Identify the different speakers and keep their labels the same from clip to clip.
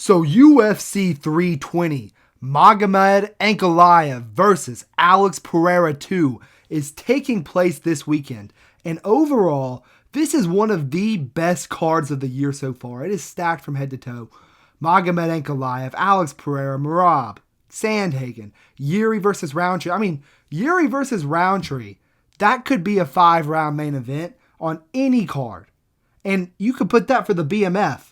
Speaker 1: So UFC 320, Magomed Ankalaev versus Alex Pereira 2 is taking place this weekend. And overall, this is one of the best cards of the year so far. It is stacked from head to toe. Magomed Ankalaev, Alex Pereira, Merab, Sandhagen, Yuri versus Roundtree. Yuri versus Roundtree, that could be a 5-round main event on any card. And you could put that for the BMF.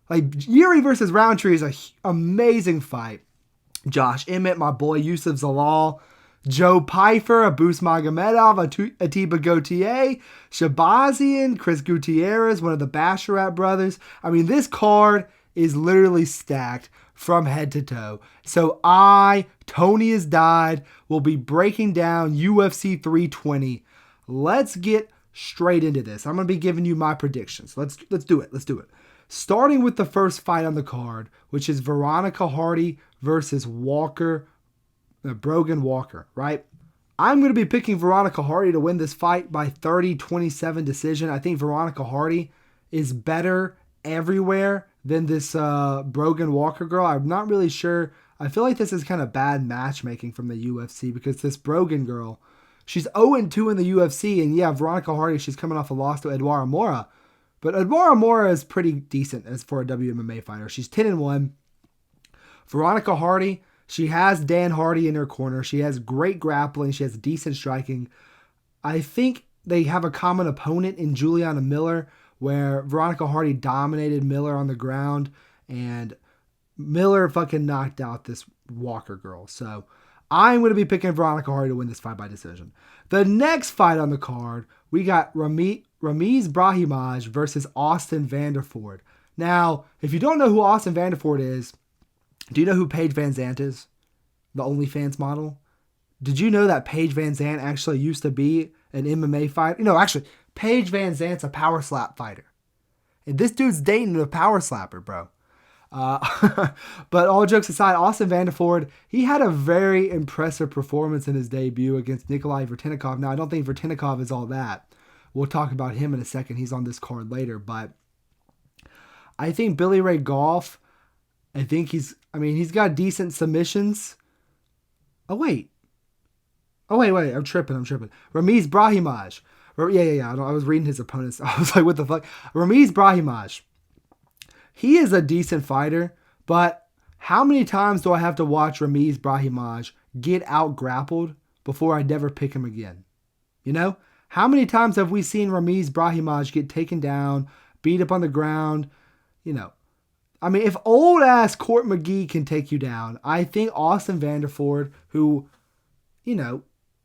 Speaker 1: Like, Yuri versus Roundtree is an amazing fight. Josh Emmett, my boy Yusuf Zalal, Joe Pyfer, Abus Magomedov, Atiba Gautier, Shabazian, Chris Gutierrez, one of the Basharat brothers. This card is literally stacked from head to toe. So Tony has died, will be breaking down UFC 320. Let's get straight into this. I'm going to be giving you my predictions. Let's do it. Starting with the first fight on the card, which is Veronica Hardy versus Brogan Walker, right? I'm going to be picking Veronica Hardy to win this fight by 30-27 decision. I think Veronica Hardy is better everywhere than this Brogan Walker girl. I'm not really sure. I feel like this is kind of bad matchmaking from the UFC because this Brogan girl, she's 0-2 in the UFC, and yeah, Veronica Hardy, she's coming off a loss to Eduardo Mora. But Eduardo Mora is pretty decent as for a WMMA fighter. She's 10-1. Veronica Hardy, she has Dan Hardy in her corner. She has great grappling. She has decent striking. I think they have a common opponent in Juliana Miller, where Veronica Hardy dominated Miller on the ground, and Miller fucking knocked out this Walker girl. So I'm going to be picking Veronica Hardy to win this fight by decision. The next fight on the card, we got Ramiz Brahimaj versus Austin Vanderford. Now, if you don't know who Austin Vanderford is, do you know who Paige Van Zandt is? The OnlyFans model? Did you know that Paige Van Zandt actually used to be an MMA fighter? No, actually, Paige Van Zandt's a power slap fighter. And this dude's dating a power slapper, bro. But all jokes aside, Austin Vanderford, he had a very impressive performance in his debut against Nikolai Vertinikov. Now, I don't think Vertinikov is all that. We'll talk about him in a second. He's on this card later. But I think Billy Ray Goff, I think he's got decent submissions. Oh, wait. I'm tripping. Ramiz Brahimaj. Yeah. I was reading his opponents. I was like, what the fuck? Ramiz Brahimaj. He is a decent fighter, but how many times do I have to watch Ramiz Brahimaj get out grappled before I never pick him again? You know? How many times have we seen Ramiz Brahimaj get taken down, beat up on the ground? You know, if old ass Court McGee can take you down, I think Austin Vanderford, who,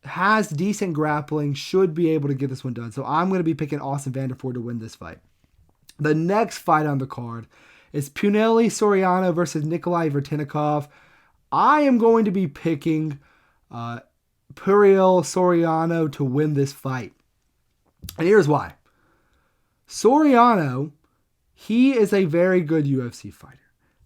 Speaker 1: has decent grappling, should be able to get this one done. So I'm going to be picking Austin Vanderford to win this fight. The next fight on the card is Punelli Soriano versus Nikolai Vertinikov. I am going to be picking Puriel Soriano to win this fight. And here's why. Soriano, he is a very good UFC fighter.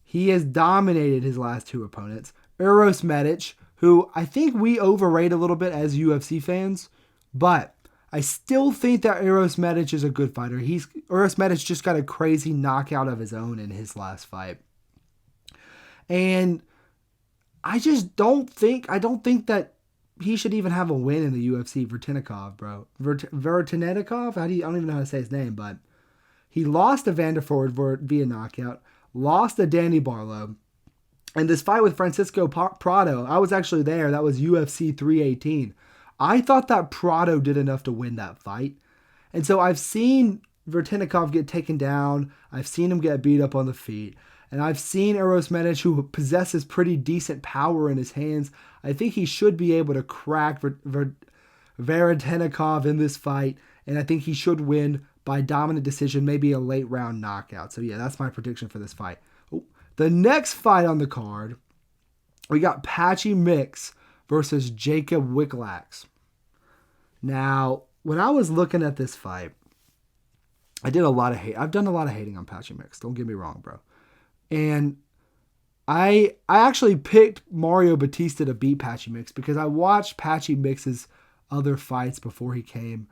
Speaker 1: He has dominated his last two opponents. Uros Medic, who I think we overrate a little bit as UFC fans, but I still think that Uros Medic is a good fighter. Uros Medic just got a crazy knockout of his own in his last fight. And I don't think that he should even have a win in the UFC. Vertinikov, bro. Vertinikov? I don't even know how to say his name, but he lost to Vanderford via knockout, lost to Danny Barlow. And this fight with Francisco Prado, I was actually there. That was UFC 318. I thought that Prado did enough to win that fight. And so I've seen Vertinikov get taken down. I've seen him get beat up on the feet. And I've seen Uros Medic, who possesses pretty decent power in his hands. I think he should be able to crack Vertinikov in this fight. And I think he should win by dominant decision, maybe a late round knockout. So yeah, that's my prediction for this fight. The next fight on the card, we got Patchy Mix versus Jacob Wicklax. Now, when I was looking at this fight, I did a lot of hate. I've done a lot of hating on Patchy Mix. Don't get me wrong, bro. And I actually picked Mario Batista to beat Patchy Mix because I watched Patchy Mix's other fights before he came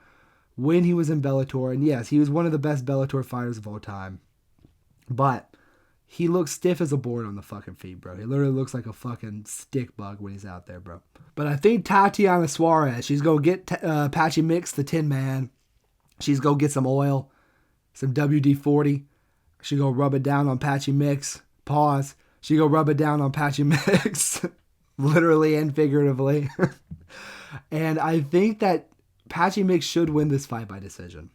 Speaker 1: when he was in Bellator. And yes, he was one of the best Bellator fighters of all time. But he looks stiff as a board on the fucking feet, bro. He literally looks like a fucking stick bug when he's out there, bro. But I think Tatiana Suarez, she's going to get Patchy Mix, the Tin Man. She's going to get some oil, some WD-40. She's going to rub it down on Patchy Mix. Pause. She going to rub it down on Patchy Mix, literally and figuratively. And I think that Patchy Mix should win this fight by decision.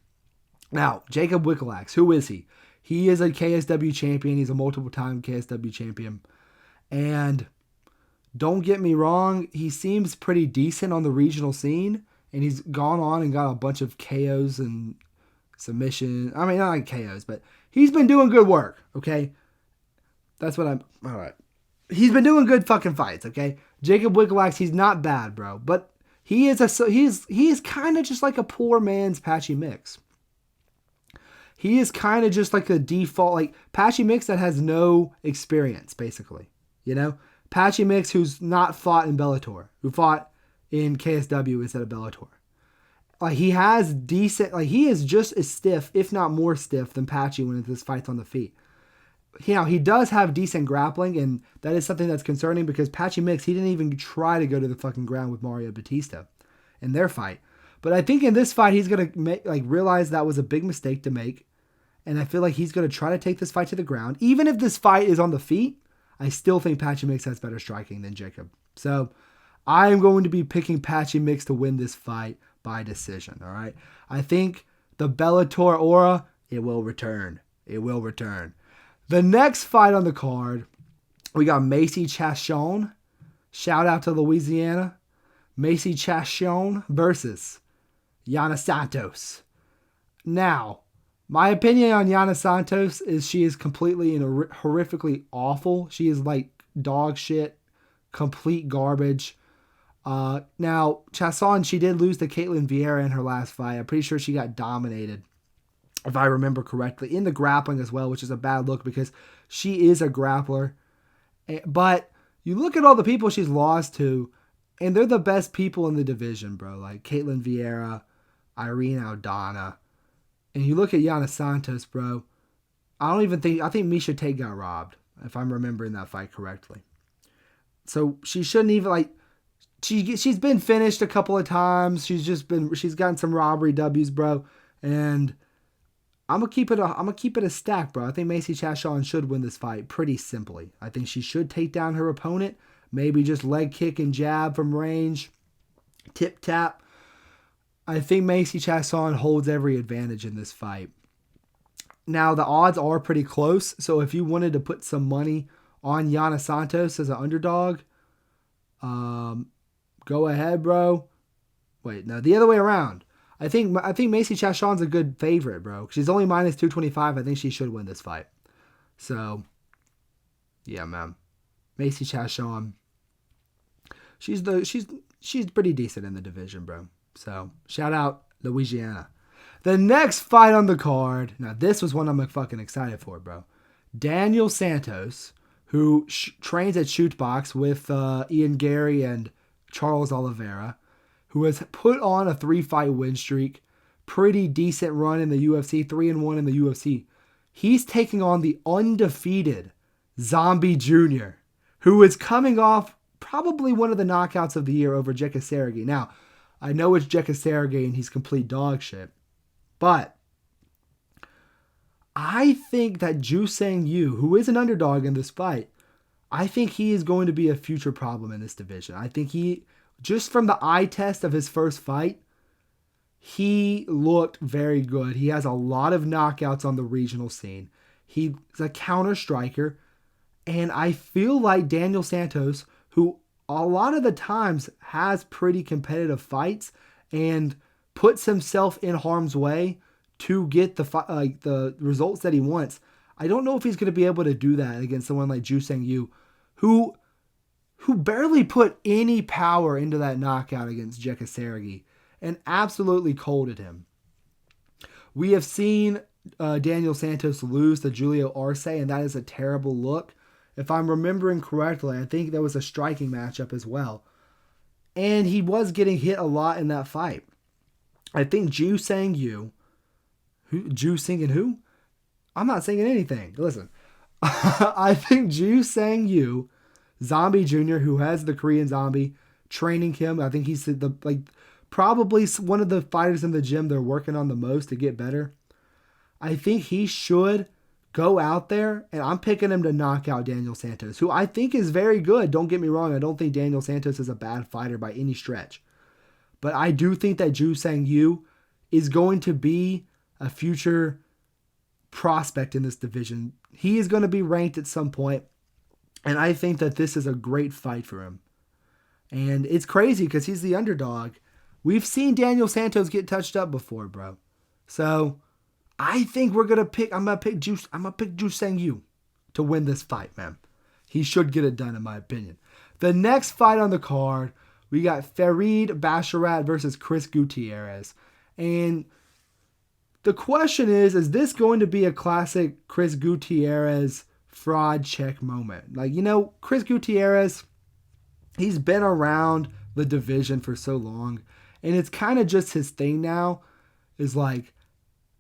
Speaker 1: Now, Jacob Wickelax, who is he? He is a KSW champion. He's a multiple-time KSW champion. And don't get me wrong, he seems pretty decent on the regional scene. And he's gone on and got a bunch of KOs and submissions. I mean, not like KOs, but he's been doing good work, okay? That's what I'm... All right. He's been doing good fucking fights, okay? Jacob Wickelax, he's not bad, bro. But he is kind of just like a poor man's Patchy Mix. He is kind of just like a default, like Patchy Mix that has no experience, basically. You know? Patchy Mix who's not fought in Bellator, who fought in KSW instead of Bellator. Like, he has decent, like, he is just as stiff, if not more stiff, than Patchy when this fight's on the feet. You know, he does have decent grappling, and that is something that's concerning because Patchy Mix, he didn't even try to go to the fucking ground with Mario Batista in their fight. But I think in this fight, he's going to realize that was a big mistake to make. And I feel like he's going to try to take this fight to the ground. Even if this fight is on the feet, I still think Patchy Mix has better striking than Jacob. So I am going to be picking Patchy Mix to win this fight by decision, all right? I think the Bellator aura, it will return. It will return. The next fight on the card, we got Macy Chachon. Shout out to Louisiana. Macy Chachon versus Yana Santos. Now, my opinion on Yana Santos is she is completely and horrifically awful. She is like dog shit, complete garbage. Now, Chasson, she did lose to Caitlin Vieira in her last fight. I'm pretty sure she got dominated, if I remember correctly, in the grappling as well, which is a bad look because she is a grappler. But you look at all the people she's lost to, and they're the best people in the division, bro. Like Caitlin Vieira, Irene Aldana. And you look at Yana Santos, bro. I think Misha Tate got robbed, if I'm remembering that fight correctly. So she shouldn't even, she's been finished a couple of times. She's gotten some robbery W's, bro. And I'm gonna keep it a stack, bro. I think Macy Chachon should win this fight pretty simply. I think she should take down her opponent. Maybe just leg kick and jab from range. Tip tap. I think Macy Chachon holds every advantage in this fight. Now, the odds are pretty close, so if you wanted to put some money on Yana Santos as an underdog, go ahead, bro. Wait, no, the other way around. I think Macy Chachon's a good favorite, bro. She's only minus 225. I think she should win this fight. So, yeah, man. Macy Chachon. She's pretty decent in the division, bro. So, shout out Louisiana. The next fight on the card. Now, this was one I'm fucking excited for, bro. Daniel Santos, who trains at Shootbox with Ian Gary and Charles Oliveira, who has put on a 3-fight win streak. Pretty decent run in the UFC. 3-1 in the UFC. He's taking on the undefeated Zombie Jr., who is coming off probably one of the knockouts of the year over Jekka Sergey. Now, I know it's Jekka Sergey and he's complete dog shit, but I think that Ju-Sang Yu, who is an underdog in this fight, I think he is going to be a future problem in this division. I think just from the eye test of his first fight, he looked very good. He has a lot of knockouts on the regional scene. He's a counter striker. And I feel like Daniel Santos, who a lot of the times has pretty competitive fights and puts himself in harm's way to get the results that he wants. I don't know if he's going to be able to do that against someone like Ju-Sang Yu, who barely put any power into that knockout against Jekka Sergey and absolutely colded him. We have seen Daniel Santos lose to Julio Arce, and that is a terrible look. If I'm remembering correctly, I think there was a striking matchup as well. And he was getting hit a lot in that fight. I think Ju-Sang Yu... Ju singing who? I'm not singing anything. Listen. I think Ju Sang Yu, Zombie Jr., who has the Korean Zombie training him. I think he's the like probably one of the fighters in the gym they're working on the most to get better. I think he should go out there, and I'm picking him to knock out Daniel Santos, who I think is very good. Don't get me wrong. I don't think Daniel Santos is a bad fighter by any stretch. But I do think that Ju Sang Yu is going to be a future prospect in this division. He is going to be ranked at some point, and I think that this is a great fight for him. And it's crazy because he's the underdog. We've seen Daniel Santos get touched up before, bro. So I think I'm gonna pick Ju Sang Yu to win this fight, man. He should get it done, in my opinion. The next fight on the card, we got Farid Basharat versus Chris Gutierrez. And the question is this going to be a classic Chris Gutierrez fraud check moment? Like, Chris Gutierrez, he's been around the division for so long, and it's kind of just his thing now, is like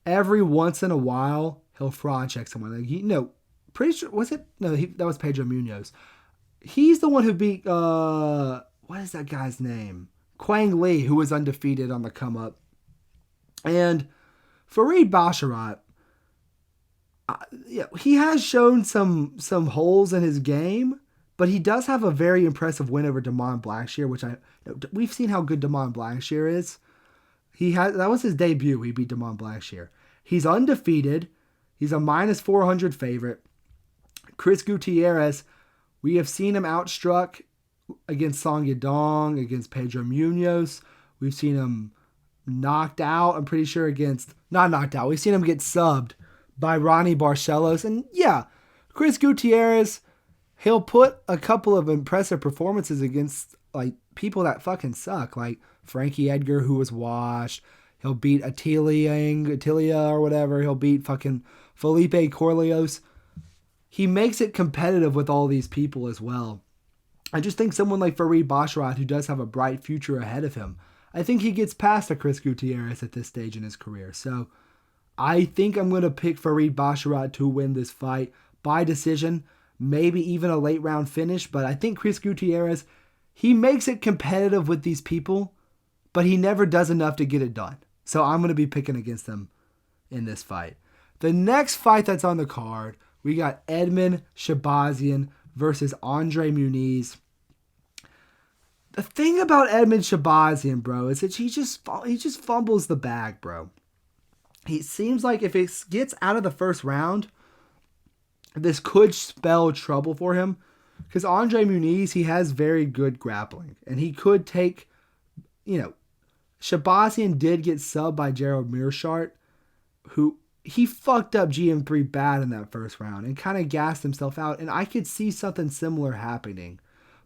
Speaker 1: every once in a while he'll fraud check someone. Like, pretty sure, was it? No, that was Pedro Munoz. He's the one who beat, what is that guy's name? Quang Lee, who was undefeated on the come up. And Farid Basharat, he has shown some holes in his game, but he does have a very impressive win over Damon Blackshear, which we've seen how good Damon Blackshear is. That was his debut. He beat Damon Blackshear. He's undefeated. He's a minus 400 favorite. Chris Gutierrez, we have seen him outstruck against Song Yadong, against Pedro Munoz. We've seen him knocked out, I'm pretty sure, not knocked out. We've seen him get subbed by Ronnie Barcelos. And yeah, Chris Gutierrez, he'll put a couple of impressive performances against like people that fucking suck, like Frankie Edgar, who was washed. He'll beat Atilia or whatever. He'll beat fucking Felipe Corleos. He makes it competitive with all these people as well. I just think someone like Farid Basharat, who does have a bright future ahead of him, I think he gets past a Chris Gutierrez at this stage in his career. So I think I'm going to pick Farid Basharat to win this fight by decision, maybe even a late round finish. But I think Chris Gutierrez, he makes it competitive with these people, but he never does enough to get it done. So I'm going to be picking against them in this fight. The next fight that's on the card, we got Edmen Shahbazyan versus Andre Muniz. The thing about Edmen Shahbazyan, bro, is that he just fumbles the bag, bro. He seems like if it gets out of the first round, this could spell trouble for him. Because Andre Muniz, he has very good grappling. And he could take, Shahbazyan did get subbed by Gerald Mearshart, who he fucked up GM3 bad in that first round and kind of gassed himself out. And I could see something similar happening.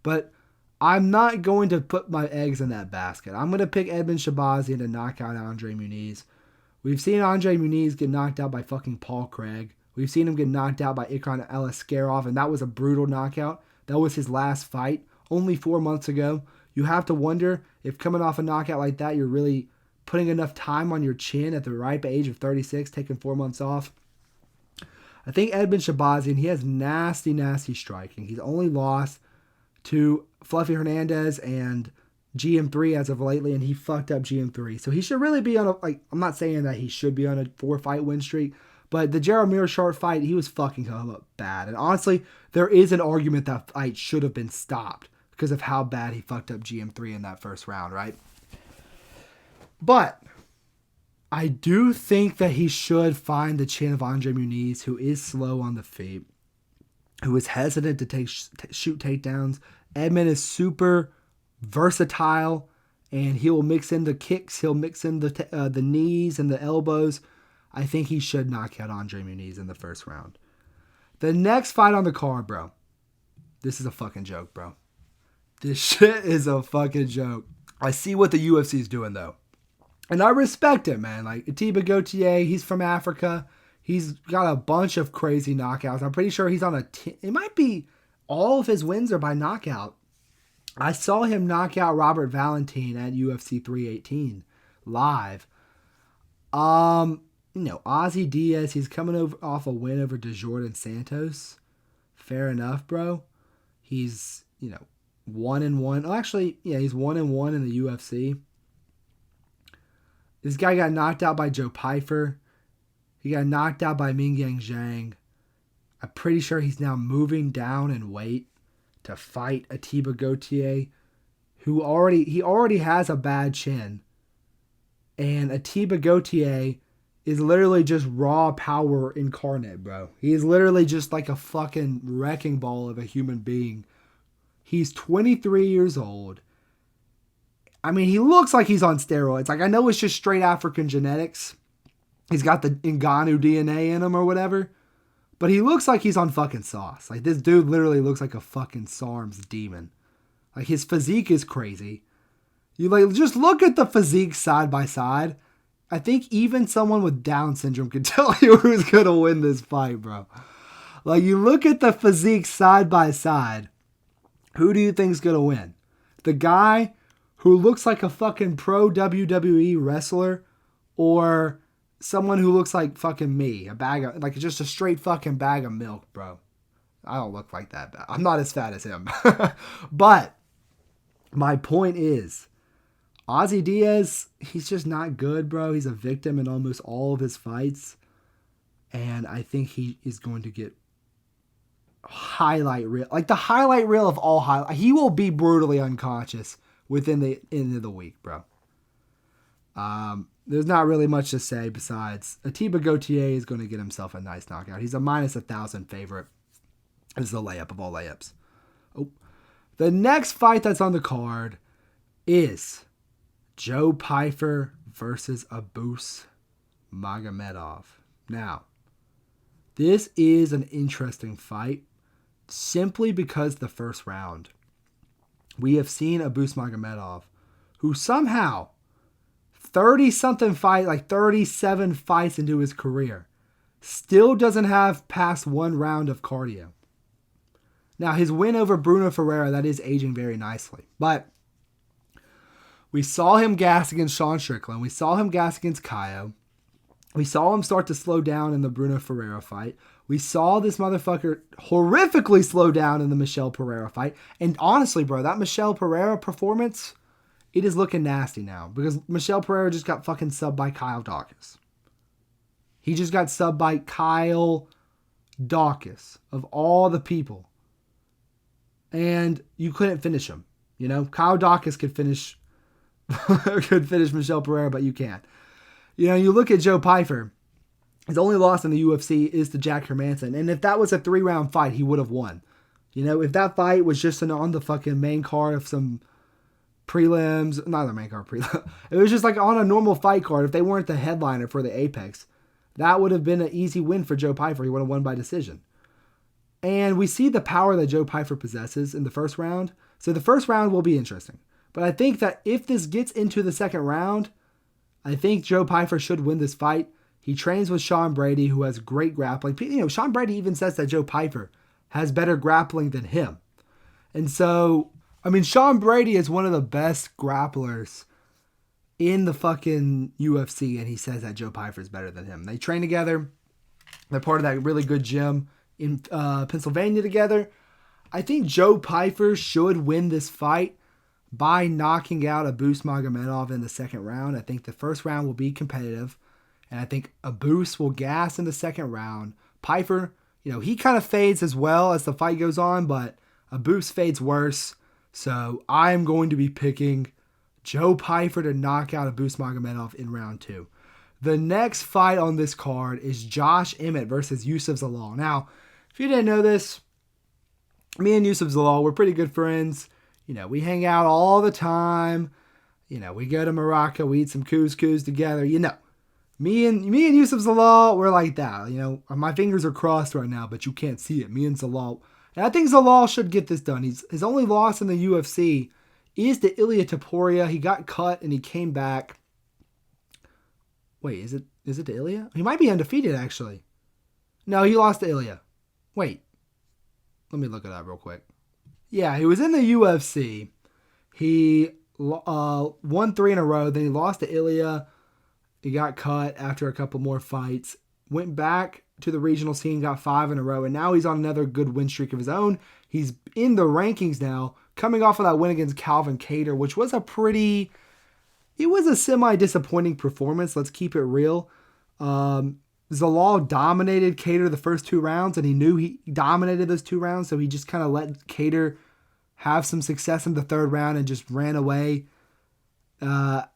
Speaker 1: But I'm not going to put my eggs in that basket. I'm going to pick Edmen Shahbazyan to knock out Andre Muniz. We've seen Andre Muniz get knocked out by fucking Paul Craig. We've seen him get knocked out by Ikran Aliskerov, and that was a brutal knockout. That was his last fight, only 4 months ago. You have to wonder if coming off a knockout like that, you're really putting enough time on your chin at the ripe age of 36, taking 4 months off. I think Edmen Shahbazyan, he has nasty, nasty striking. He's only lost to Fluffy Hernandez and GM3 as of lately, and he fucked up GM3. So he should really be on I'm not saying that he should be on a 4-fight win streak, but the Gerald Mearshart fight, he was fucking him up bad. And honestly, there is an argument that fight should have been stopped because of how bad he fucked up GM3 in that first round, right? But I do think that he should find the chin of Andre Muniz, who is slow on the feet, who is hesitant to shoot takedowns. Edmen is super versatile, and he will mix in the kicks. He'll mix in the knees and the elbows. I think he should knock out Andre Muniz in the first round. The next fight on the card, bro. This is a fucking joke, bro. This shit is a fucking joke. I see what the UFC is doing, though. And I respect it, man. Like, Atiba Gautier, he's from Africa. He's got a bunch of crazy knockouts. I'm pretty sure he's on it might be all of his wins are by knockout. I saw him knock out Robert Valentin at UFC 318 live. Ozzy Diaz, he's coming off a win over DeJordan Santos. fair enough, bro. He's, 1-1. Oh, actually, yeah, he's 1-1 in the UFC. This guy got knocked out by Joe Pyfer. He got knocked out by Mingyang Zhang. I'm pretty sure he's now moving down in weight to fight Atiba Gautier, who already has a bad chin. And Atiba Gautier is literally just raw power incarnate, bro. He's literally just like a fucking wrecking ball of a human being. He's 23 years old. I mean, he looks like he's on steroids. Like, I know it's just straight African genetics. He's got the Ngannou DNA in him or whatever. But he looks like he's on fucking sauce. Like, this dude literally looks like a fucking SARM's demon. Like, his physique is crazy. You just look at the physique side by side. I think even someone with Down syndrome could tell you who's going to win this fight, bro. Like, you look at the physique side by side. Who do you think's going to win? The guy who looks like a fucking pro WWE wrestler, or someone who looks like fucking me, just a straight fucking bag of milk, bro. I don't look like that bad. I'm not as fat as him. But my point is, Ozzy Diaz, he's just not good, bro. He's a victim in almost all of his fights. And I think he is going to get highlight reel. Like the highlight reel of all highlights. He will be brutally unconscious within the end of the week, bro. There's not really much to say besides Atiba Gautier is going to get himself a nice knockout. He's a -1,000 favorite. This is the layup of all layups. Oh, the next fight that's on the card is Joe Pyfer versus Abus Magomedov. Now, this is an interesting fight simply because the first round, we have seen Abus Magomedov, who somehow 30-something fight, like 37 fights into his career, still doesn't have past one round of cardio. Now, his win over Bruno Ferreira, that is aging very nicely. But we saw him gas against Sean Strickland. We saw him gas against Kaio. We saw him start to slow down in the Bruno Ferreira fight. We saw this motherfucker horrifically slow down in the Michel Pereira fight. And honestly, bro, that Michel Pereira performance, it is looking nasty now. Because Michel Pereira just got fucking subbed by Kyle Dawkins. He just got subbed by Kyle Dawkins, of all the people. And you couldn't finish him. You know, Kyle Dawkins could finish Michel Pereira, but you can't. You know, you look at Joe Pyfer. His only loss in the UFC is to Jack Hermanson. And if that was a 3-round fight, he would have won. You know, if that fight was just on the fucking main card of some prelims, not the main card, prelim. It was just like on a normal fight card. If they weren't the headliner for the Apex, that would have been an easy win for Joe Pyfer. He would have won by decision. And we see the power that Joe Pyfer possesses in the first round. So the first round will be interesting. But I think that if this gets into the second round, I think Joe Pyfer should win this fight. He trains with Sean Brady, who has great grappling. You know, Sean Brady even says that Joe Pyfer has better grappling than him. And so, I mean, Sean Brady is one of the best grapplers in the fucking UFC, and he says that Joe Pyfer is better than him. They train together. They're part of that really good gym in Pennsylvania together. I think Joe Pyfer should win this fight by knocking out Abus Magomedov in the second round. I think the first round will be competitive, and I think Abus will gas in the second round. Pyfer, you know, he kind of fades as well as the fight goes on, but Abus fades worse. So I'm going to be picking Joe Pyfer to knock out Abus Magomedov in round 2. The next fight on this card is Josh Emmett versus Yusuf Zalal. Now, if you didn't know this, me and Yusuf Zalal, we're pretty good friends. You know, we hang out all the time. You know, we go to Morocco, we eat some couscous together. You know, me and Yusuf Zalal, we're like that. You know, my fingers are crossed right now, but you can't see it. Me and Zalal. And I think Zalal should get this done. His only loss in the UFC is to Ilia Topuria. He got cut and he came back. Wait, is it to Ilia? He might be undefeated, actually. No, he lost to Ilia. Wait. Let me look it up real quick. Yeah, he was in the UFC. He won 3 in a row. Then he lost to Ilia. He got cut after a couple more fights. Went back to the regional scene, got 5 in a row, and now he's on another good win streak of his own. He's in the rankings now, coming off of that win against Calvin Kattar, which was it was a semi-disappointing performance. Let's keep it real. Zalal dominated Kattar the first 2 rounds, and he knew he dominated those 2 rounds, so he just kind of let Kattar have some success in the 3rd round and just ran away.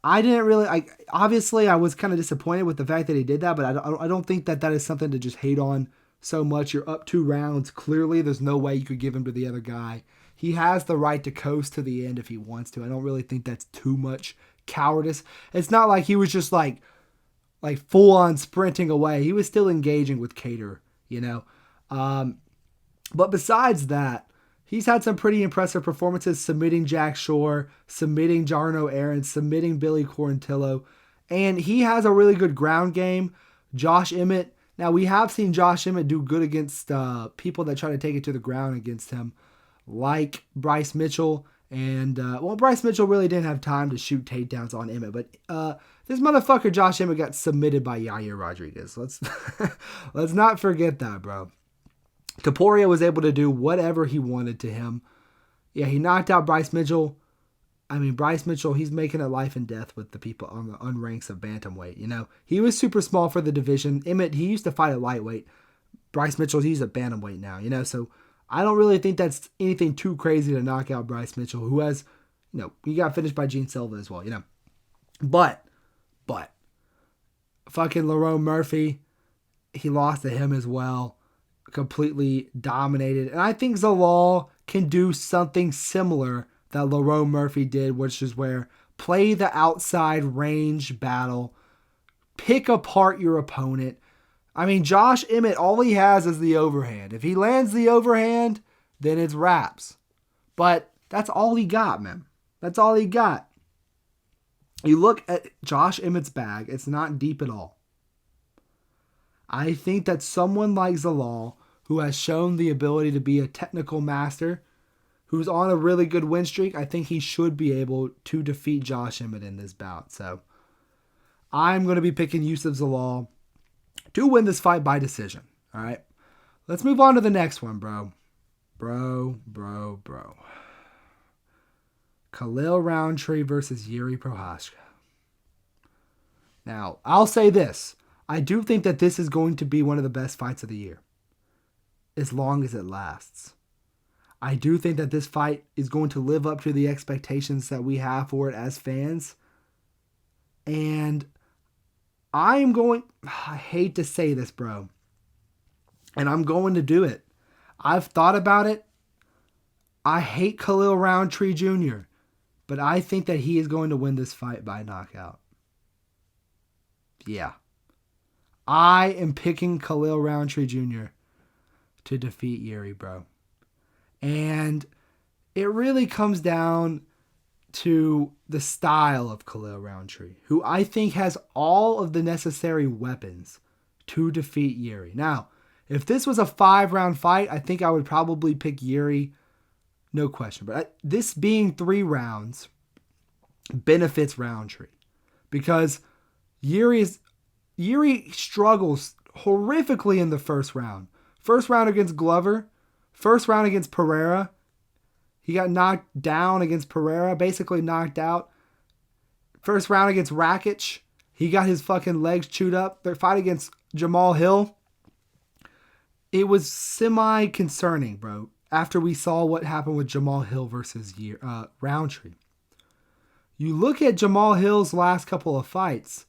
Speaker 1: Obviously I was kind of disappointed with the fact that he did that, but I don't think that is something to just hate on so much. You're up 2 rounds. Clearly there's no way you could give him to the other guy. He has the right to coast to the end if he wants to. I don't really think that's too much cowardice. It's not like he was just like full on sprinting away. He was still engaging with Kattar, you know. But besides that, he's had some pretty impressive performances, submitting Jack Shore, submitting Jarno Aarons, submitting Billy Quarantillo, and he has a really good ground game. Josh Emmett. Now, we have seen Josh Emmett do good against people that try to take it to the ground against him, like Bryce Mitchell. And, Bryce Mitchell really didn't have time to shoot takedowns on Emmett, but this motherfucker Josh Emmett got submitted by Yair Rodriguez. Let's not forget that, bro. Topuria was able to do whatever he wanted to him. Yeah, he knocked out Bryce Mitchell. I mean, Bryce Mitchell, he's making it life and death with the people on the unranks of Bantamweight, you know. He was super small for the division. Emmett, he used to fight at lightweight. Bryce Mitchell, he's at Bantamweight now, you know. So I don't really think that's anything too crazy to knock out Bryce Mitchell, who has, you know, he got finished by Gene Silva as well, you know. But, fucking Lerone Murphy, he lost to him as well. Completely dominated. And I think Zalal can do something similar that Lerone Murphy did, which is where play the outside range battle, pick apart your opponent. I mean, Josh Emmett, all he has is the overhand. If he lands the overhand, then it's wraps. But that's all he got, man. That's all he got. You look at Josh Emmett's bag, it's not deep at all. I think that someone like Zalal, who has shown the ability to be a technical master, who's on a really good win streak, I think he should be able to defeat Josh Emmett in this bout. So I'm going to be picking Youssef Zalal to win this fight by decision. All right. Let's move on to the next one, bro. Bro. Khalil Roundtree versus Yuri Prochazka. Now, I'll say this. I do think that this is going to be one of the best fights of the year, as long as it lasts. I do think that this fight is going to live up to the expectations that we have for it as fans. And I hate to say this, bro, and I'm going to do it. I've thought about it. I hate Khalil Roundtree Jr., but I think that he is going to win this fight by knockout. Yeah. I am picking Khalil Roundtree Jr. to defeat Yuri, bro. And it really comes down to the style of Khalil Roundtree, who I think has all of the necessary weapons to defeat Yuri. Now, if this was a 5-round fight, I think I would probably pick Yuri, no question. But this being 3 rounds benefits Roundtree, because Yuri struggles horrifically in the first round. First round against Glover, first round against Pereira. He got knocked down against Pereira, basically knocked out. First round against Rakic, he got his fucking legs chewed up. Their fight against Jamal Hill, it was semi-concerning, bro, after we saw what happened with Jamal Hill versus Roundtree. You look at Jamal Hill's last couple of fights.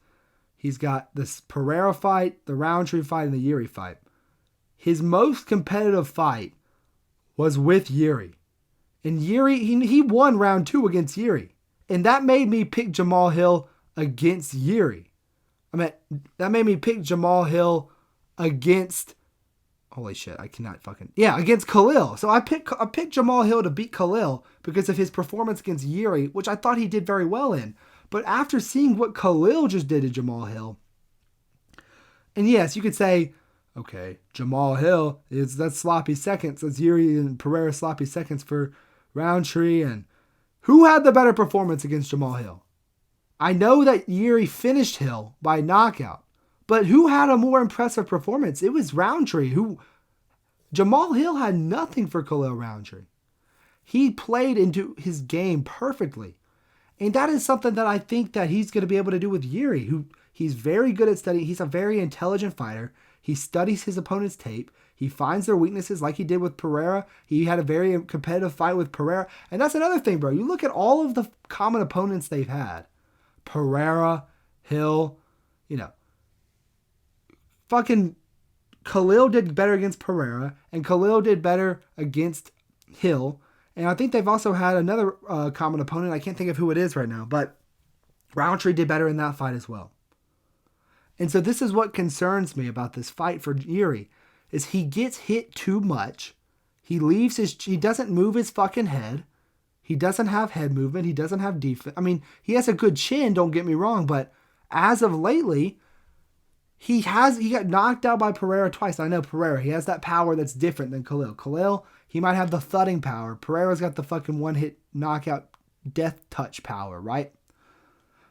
Speaker 1: He's got this Pereira fight, the Roundtree fight, and the Yuri fight. His most competitive fight was with Yuri. And Yuri, he won round 2 against Yuri. And that made me pick Jamal Hill against Yuri. That made me pick Jamal Hill against, holy shit, I cannot fucking, against Khalil. So I picked Jamal Hill to beat Khalil because of his performance against Yuri, which I thought he did very well in. But after seeing what Khalil just did to Jamal Hill, and yes, you could say, okay, Jamal Hill, that's sloppy seconds. That's Yuri and Pereira sloppy seconds for Roundtree. And who had the better performance against Jamal Hill? I know that Yuri finished Hill by knockout, But who had a more impressive performance? It was Roundtree. Jamal Hill had nothing for Khalil Roundtree. He played into his game perfectly. And that is something that I think that he's going to be able to do with Yuri, who he's very good at studying. He's a very intelligent fighter. He studies his opponent's tape. He finds their weaknesses like he did with Pereira. He had a very competitive fight with Pereira. And that's another thing, bro. You look at all of the common opponents they've had. Pereira, Hill, fucking Khalil did better against Pereira, and Khalil did better against Hill. And I think they've also had another common opponent. I can't think of who it is right now, but Roundtree did better in that fight as well. And so this is what concerns me about this fight for Yuri, is he gets hit too much. He doesn't move his fucking head. He doesn't have head movement. He doesn't have defense. I mean, he has a good chin, don't get me wrong, but as of lately, he got knocked out by Pereira twice. I know Pereira, he has that power that's different than Khalil. Khalil, he might have the thudding power. Pereira's got the fucking one-hit knockout death touch power, right?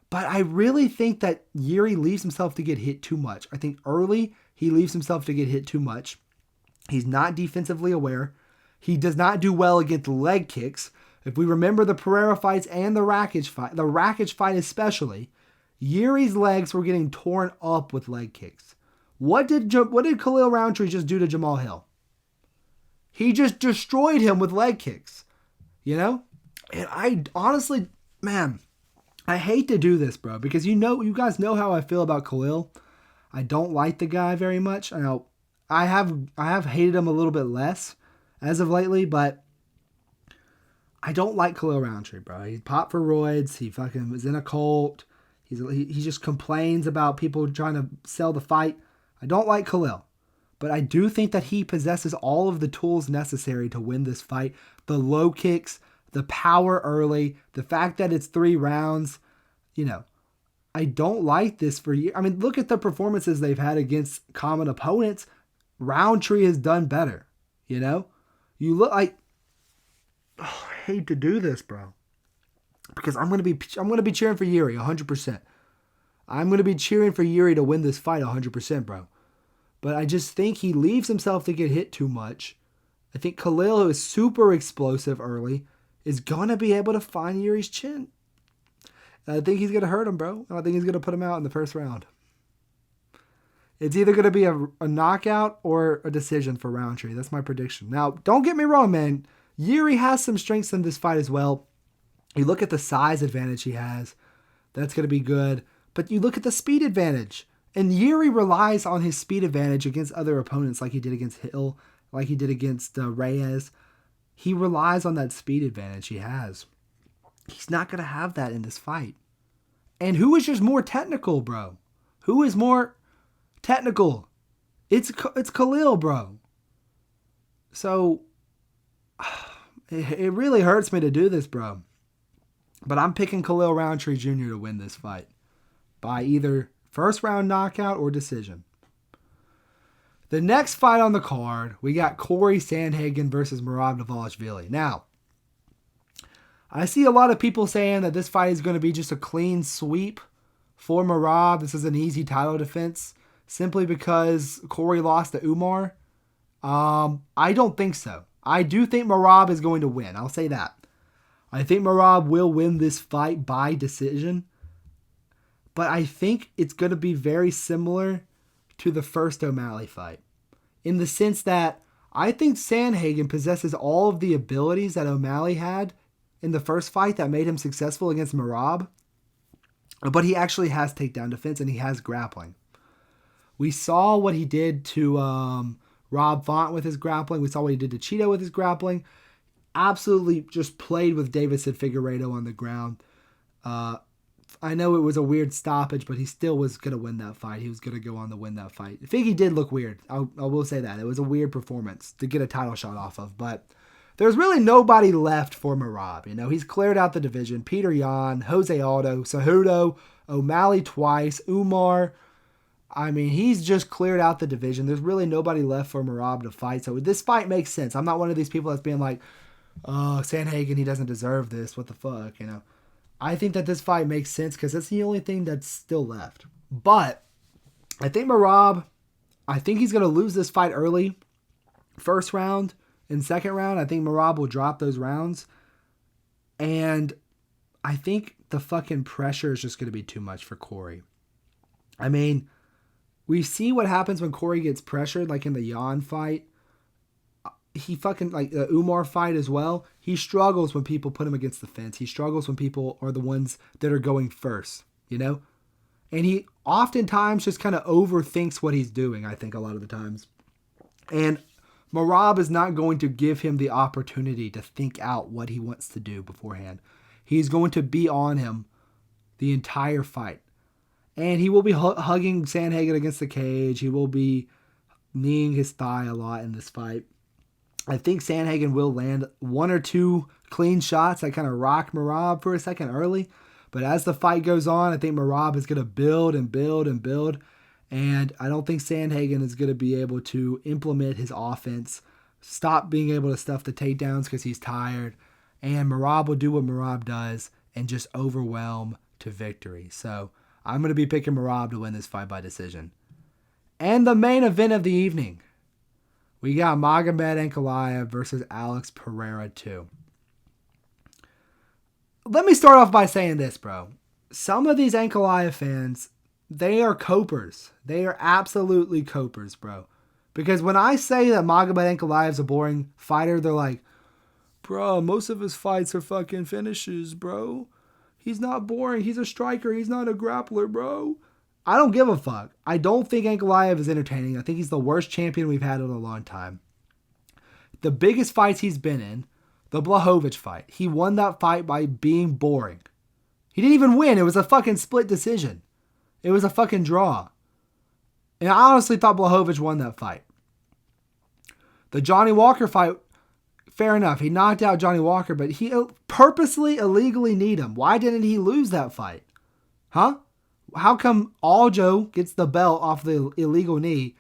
Speaker 1: But I really think that Yuri leaves himself to get hit too much. I think early, he leaves himself to get hit too much. He's not defensively aware. He does not do well against leg kicks. If we remember the Pereira fights and the Rakic fight especially, Yuri's legs were getting torn up with leg kicks. What did Khalil Roundtree just do to Jamal Hill? He just destroyed him with leg kicks, And I honestly, man, I hate to do this, bro, because you guys know how I feel about Khalil. I don't like the guy very much. I have hated him a little bit less as of lately, but I don't like Khalil Roundtree, bro. He popped for roids. He fucking was in a cult. He just complains about people trying to sell the fight. I don't like Khalil. But I do think that he possesses all of the tools necessary to win this fight. The low kicks, the power early, the fact that it's 3 rounds. I don't like this for you. I mean, look at the performances they've had against common opponents. Roundtree has done better. You look like, I hate to do this, bro, because I'm gonna be cheering for Yuri 100%. I'm gonna be cheering for Yuri to win this fight 100%, bro. But I just think he leaves himself to get hit too much. I think Khalil, who is super explosive early, is gonna be able to find Yuri's chin. And I think he's gonna hurt him, bro. And I think he's gonna put him out in the first round. It's either gonna be a knockout or a decision for Roundtree. That's my prediction. Now, don't get me wrong, man. Yuri has some strengths in this fight as well. You look at the size advantage he has. That's gonna be good. But you look at the speed advantage. And Yuri relies on his speed advantage against other opponents like he did against Hill, like he did against Reyes. He relies on that speed advantage he has. He's not going to have that in this fight. And who is just more technical, bro? Who is more technical? It's Khalil, bro. So, it really hurts me to do this, bro. But I'm picking Khalil Roundtree Jr. to win this fight by either first round knockout or decision. The next fight on the card, we got Corey Sandhagen versus Merab Dvalishvili. Now, I see a lot of people saying that this fight is going to be just a clean sweep for Merab. This is an easy title defense simply because Corey lost to Umar. I don't think so. I do think Merab is going to win. I'll say that. I think Merab will win this fight by decision. But I think it's going to be very similar to the first O'Malley fight. In the sense that I think Sandhagen possesses all of the abilities that O'Malley had in the first fight that made him successful against Merab. But he actually has takedown defense and he has grappling. We saw what he did to Rob Font with his grappling. We saw what he did to Cheeto with his grappling. Absolutely just played with Davidson Figueiredo on the ground. I know it was a weird stoppage, but he still was going to win that fight. He was going to go on to win that fight. Figgy did look weird. I will say that. It was a weird performance to get a title shot off of. But there's really nobody left for Merab. He's cleared out the division. Peter Yan, Jose Aldo, Cejudo, O'Malley twice, Umar. I mean, he's just cleared out the division. There's really nobody left for Merab to fight. So this fight makes sense. I'm not one of these people that's being like, oh, Sandhagen, he doesn't deserve this. What the fuck, I think that this fight makes sense because that's the only thing that's still left. But I think Merab, I think he's going to lose this fight early. First round and second round, I think Merab will drop those rounds. And I think the fucking pressure is just going to be too much for Corey. I mean, we see what happens when Corey gets pressured, like in the Jan fight. He fucking, like the Umar fight as well. He struggles when people put him against the fence. He struggles when people are the ones that are going first, you know? And he oftentimes just kind of overthinks what he's doing, I think, a lot of the times. And Merab is not going to give him the opportunity to think out what he wants to do beforehand. He's going to be on him the entire fight. And he will be hugging Sandhagen against the cage. He will be kneeing his thigh a lot in this fight. I think Sandhagen will land one or two clean shots that kind of rock Merab for a second early. But as the fight goes on, I think Merab is going to build and build and build. And I don't think Sandhagen is going to be able to implement his offense, stop being able to stuff the takedowns because he's tired. And Merab will do what Merab does and just overwhelm to victory. So I'm going to be picking Merab to win this fight by decision. And the main event of the evening, we got Magomed Ankalaev versus Alex Pereira 2. Let me start off by saying this, bro. Some of these Ankalaev fans, they are copers. They are absolutely copers, bro. Because when I say that Magomed Ankalaev is a boring fighter, they're like, bro, most of his fights are fucking finishes, bro. He's not boring. He's a striker. He's not a grappler, bro. I don't give a fuck. I don't think Ankalaev is entertaining. I think he's the worst champion we've had in a long time. The biggest fights he's been in, the Blachowicz fight, he won that fight by being boring. He didn't even win. It was a fucking split decision. It was a fucking draw. And I honestly thought Blachowicz won that fight. The Johnny Walker fight, fair enough. He knocked out Johnny Walker, but he purposely, illegally kneed him. Why didn't he lose that fight? Huh? How come Aljo gets the belt off the illegal knee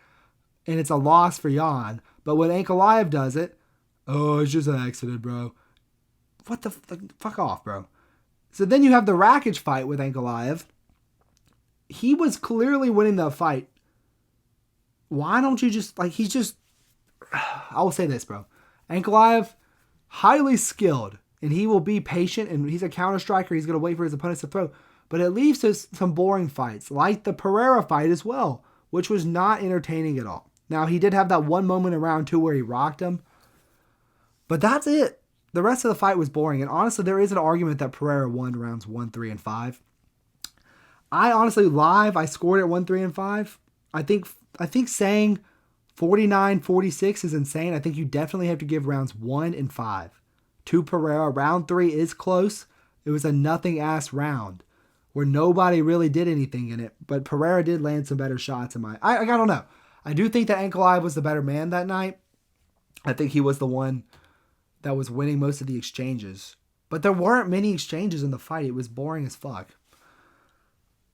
Speaker 1: and it's a loss for Jan, but when Ankalaev does it, oh, it's just an accident, bro. What the fuck off, bro. So then you have the Rakic fight with Ankalaev. He was clearly winning that fight. Why don't you just, like, he's just, I will say this, bro. Ankalaev, highly skilled, and he will be patient, and he's a counter striker. He's going to wait for his opponents to throw. But it leaves us some boring fights, like the Pereira fight as well, which was not entertaining at all. Now, he did have that one moment in round 2 where he rocked him, but that's it. The rest of the fight was boring, and honestly, there is an argument that Pereira won rounds 1, 3, and 5. I honestly, live, I scored it 1, 3, and 5. I think saying 49-46 is insane. I think you definitely have to give rounds 1 and 5 to Pereira. Round 3 is close. It was a nothing-ass round where nobody really did anything in it, but Pereira did land some better shots in my... I don't know. I do think that Ankalaev was the better man that night. I think he was the one that was winning most of the exchanges. But there weren't many exchanges in the fight. It was boring as fuck.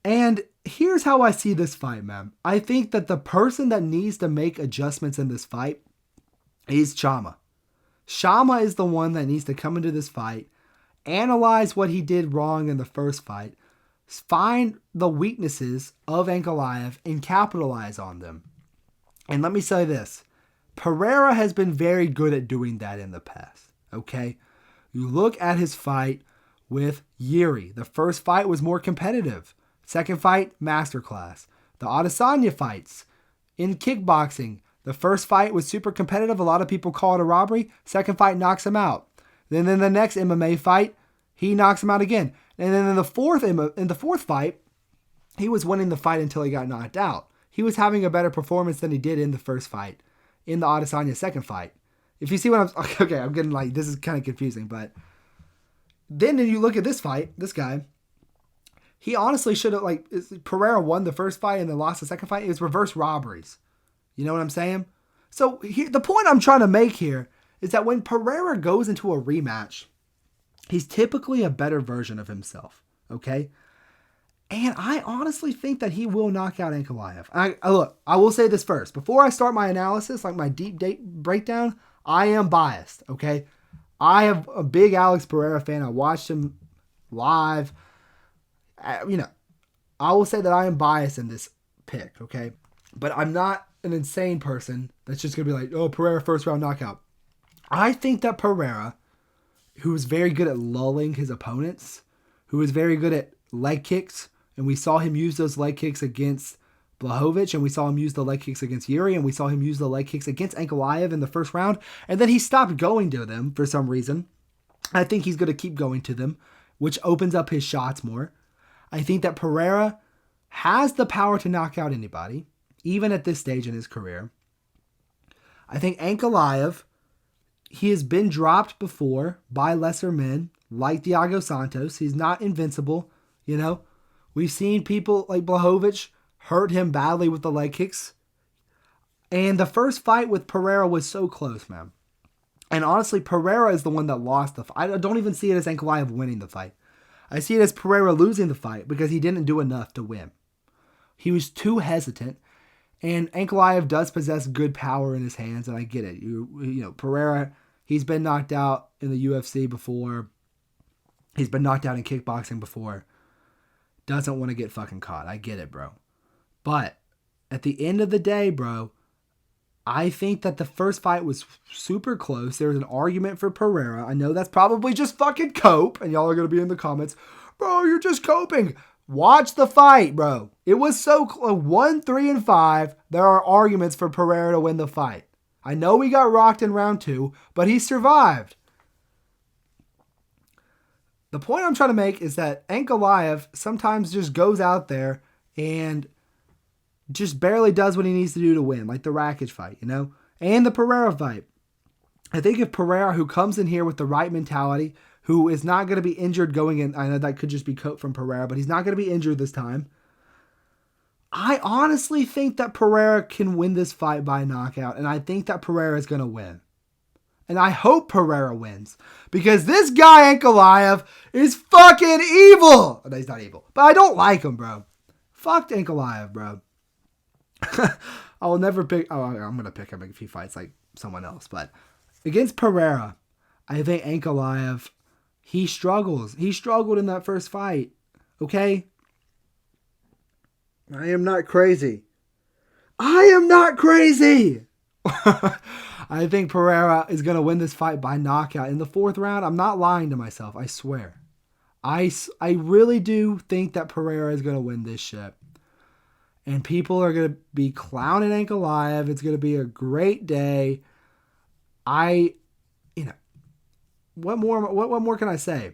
Speaker 1: And here's how I see this fight, man. I think that the person that needs to make adjustments in this fight is Chama. Chama is the one that needs to come into this fight, analyze what he did wrong in the first fight, find the weaknesses of Ankalaev and capitalize on them. And let me say this. Pereira has been very good at doing that in the past, okay? You look at his fight with Yuri. The first fight was more competitive. Second fight, masterclass. The Adesanya fights in kickboxing. The first fight was super competitive. A lot of people call it a robbery. Second fight knocks him out. Then the next MMA fight, he knocks him out again. And then in the fourth fight, he was winning the fight until he got knocked out. He was having a better performance than he did in the first fight, in the Adesanya second fight. If you see what I'm... Okay, I'm getting like... This is kind of confusing, but... Then you look at this fight, this guy, he honestly should have, like... Pereira won the first fight and then lost the second fight. It was reverse robberies. You know what I'm saying? So the point I'm trying to make here is that when Pereira goes into a rematch, he's typically a better version of himself, okay? And I honestly think that he will knock out Ankalaev. Look, I will say this first. Before I start my analysis, like my deep breakdown, I am biased, okay? I am a big Alex Pereira fan. I watched him live. I will say that I am biased in this pick, okay? But I'm not an insane person that's just going to be like, oh, Pereira first round knockout. I think that Pereira, who is very good at lulling his opponents, who is very good at leg kicks, and we saw him use those leg kicks against Blachowicz, and we saw him use the leg kicks against Yuri, and we saw him use the leg kicks against Ankalaev in the first round, and then he stopped going to them for some reason. I think he's going to keep going to them, which opens up his shots more. I think that Pereira has the power to knock out anybody, even at this stage in his career. I think Ankalaev, he has been dropped before by lesser men, like Thiago Santos. He's not invincible, you know. We've seen people like Blachowicz hurt him badly with the leg kicks. And the first fight with Pereira was so close, man. And honestly, Pereira is the one that lost the fight. I don't even see it as Ankalaev winning the fight. I see it as Pereira losing the fight because he didn't do enough to win. He was too hesitant. And Ankalaev does possess good power in his hands, and I get it. You know, Pereira, he's been knocked out in the UFC before. He's been knocked out in kickboxing before. Doesn't want to get fucking caught. I get it, bro. But at the end of the day, bro, I think that the first fight was super close. There was an argument for Pereira. I know that's probably just fucking cope, and y'all are going to be in the comments, bro, you're just coping. Watch the fight, bro. It was so close. 1, 3, and 5. There are arguments for Pereira to win the fight. I know he got rocked in round 2, but he survived. The point I'm trying to make is that Ankalaev sometimes just goes out there and just barely does what he needs to do to win, like the Rakic fight, you know, and the Pereira fight. I think if Pereira, who comes in here with the right mentality, who is not going to be injured going in, I know that could just be coat from Pereira, but he's not going to be injured this time. I honestly think that Pereira can win this fight by knockout, and I think that Pereira is going to win. And I hope Pereira wins, because this guy Ankalaev is fucking evil. No, he's not evil, but I don't like him, bro. Fuck Ankalaev, bro. I will never pick. Oh, I'm going to pick him if he fights like someone else. But against Pereira, I think Ankalaev, he struggles. He struggled in that first fight. Okay? I am not crazy. I am not crazy. I think Pereira is going to win this fight by knockout. In the 4th round, I'm not lying to myself. I swear. I really do think that Pereira is going to win this shit. And people are going to be clowning Ankalaev. It's going to be a great day. What more can I say?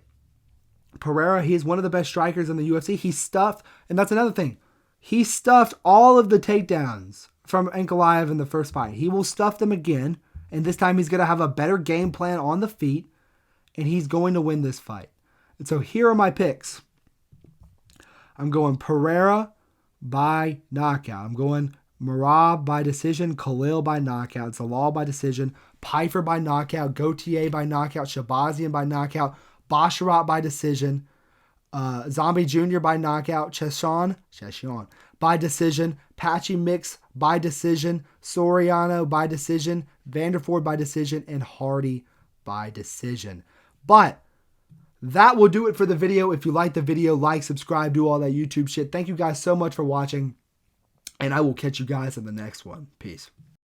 Speaker 1: Pereira, he's one of the best strikers in the UFC. He stuffed, and that's another thing. He stuffed all of the takedowns from Ankalaev in the first fight. He will stuff them again, and this time he's going to have a better game plan on the feet, and he's going to win this fight. And so here are my picks. I'm going Pereira by knockout. I'm going Merab by decision, Khalil by knockout, Zalal by decision, Pyfer by knockout, Gautier by knockout, Shabazian by knockout, Basharat by decision, Zombie Jr. by knockout, Cheshawn by decision, Patchy Mix by decision, Soriano by decision, Vanderford by decision, and Hardy by decision. But that will do it for the video. If you like the video, like, subscribe, do all that YouTube shit. Thank you guys so much for watching, and I will catch you guys in the next one. Peace.